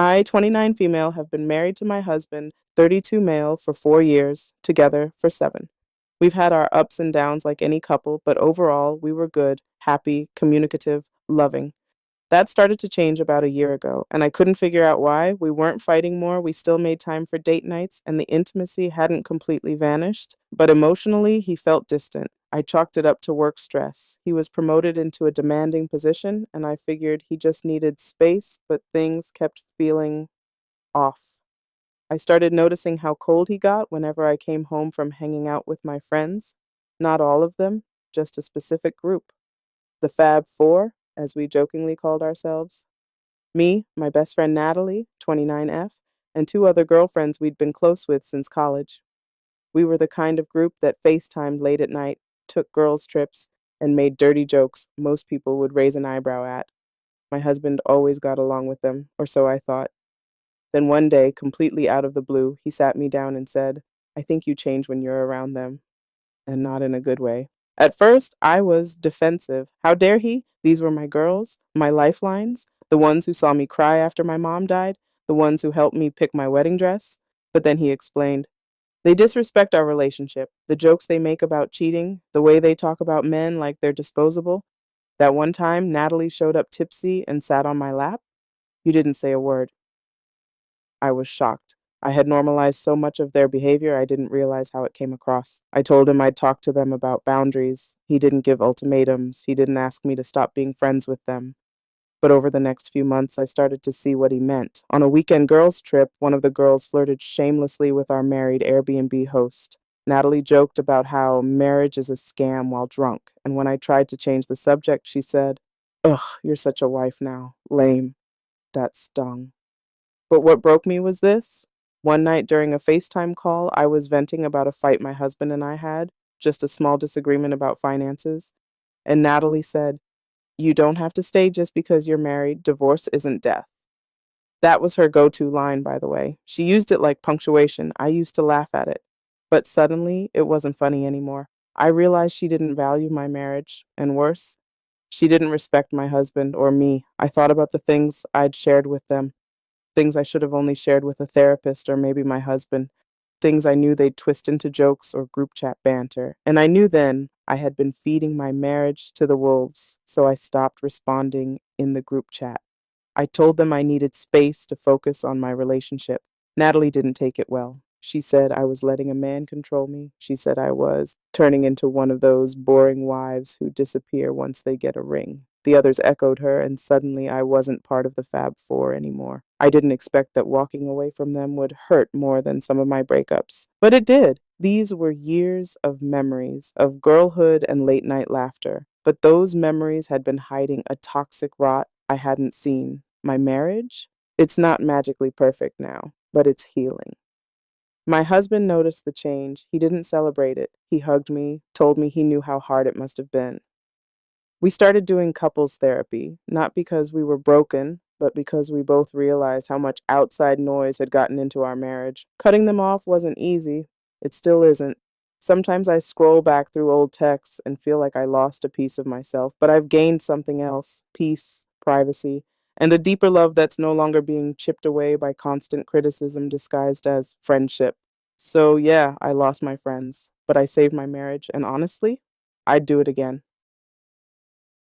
I, 29 female, have been married to my husband, 32 male, for 4 years, together for 7. We've had our ups and downs like any couple, but overall, we were good, happy, communicative, loving. That started to change about a year ago, and I couldn't figure out why. We weren't fighting more, we still made time for date nights, and the intimacy hadn't completely vanished. But emotionally, he felt distant. I chalked it up to work stress. He was promoted into a demanding position, and I figured he just needed space, but things kept feeling off. I started noticing how cold he got whenever I came home from hanging out with my friends. Not all of them, just a specific group. The Fab Four, as we jokingly called ourselves. Me, my best friend Natalie, 29F, and 2 other girlfriends we'd been close with since college. We were the kind of group that FaceTimed late at night, took girls' trips, and made dirty jokes most people would raise an eyebrow at. My husband always got along with them, or so I thought. Then one day, completely out of the blue, he sat me down and said, "I think you change when you're around them," and not in a good way. At first, I was defensive. How dare he? These were my girls, my lifelines, the ones who saw me cry after my mom died, the ones who helped me pick my wedding dress. But then he explained, they disrespect our relationship, the jokes they make about cheating, the way they talk about men like they're disposable. That one time, Natalie showed up tipsy and sat on my lap. You didn't say a word. I was shocked. I had normalized so much of their behavior, I didn't realize how it came across. I told him I'd talk to them about boundaries. He didn't give ultimatums. He didn't ask me to stop being friends with them. But over the next few months, I started to see what he meant. On a weekend girls' trip, one of the girls flirted shamelessly with our married Airbnb host. Natalie joked about how marriage is a scam while drunk, and when I tried to change the subject, she said, "Ugh, you're such a wife now. Lame." That stung. But what broke me was this. One night during a FaceTime call, I was venting about a fight my husband and I had, just a small disagreement about finances, and Natalie said, "You don't have to stay just because you're married. Divorce isn't death." That was her go-to line, by the way. She used it like punctuation. I used to laugh at it. But suddenly, it wasn't funny anymore. I realized she didn't value my marriage, and worse, she didn't respect my husband or me. I thought about the things I'd shared with them, things I should have only shared with a therapist or maybe my husband, things I knew they'd twist into jokes or group chat banter. And I knew then I had been feeding my marriage to the wolves, so I stopped responding in the group chat. I told them I needed space to focus on my relationship. Natalie didn't take it well. She said I was letting a man control me. She said I was turning into one of those boring wives who disappear once they get a ring. The others echoed her, and suddenly I wasn't part of the Fab Four anymore. I didn't expect that walking away from them would hurt more than some of my breakups. But it did. These were years of memories, of girlhood and late night laughter. But those memories had been hiding a toxic rot I hadn't seen. My marriage? It's not magically perfect now, but it's healing. My husband noticed the change. He didn't celebrate it. He hugged me, told me he knew how hard it must have been. We started doing couples therapy, not because we were broken, but because we both realized how much outside noise had gotten into our marriage. Cutting them off wasn't easy. It still isn't. Sometimes I scroll back through old texts and feel like I lost a piece of myself, but I've gained something else: peace, privacy, and a deeper love that's no longer being chipped away by constant criticism disguised as friendship. So, yeah, I lost my friends, but I saved my marriage, and honestly, I'd do it again.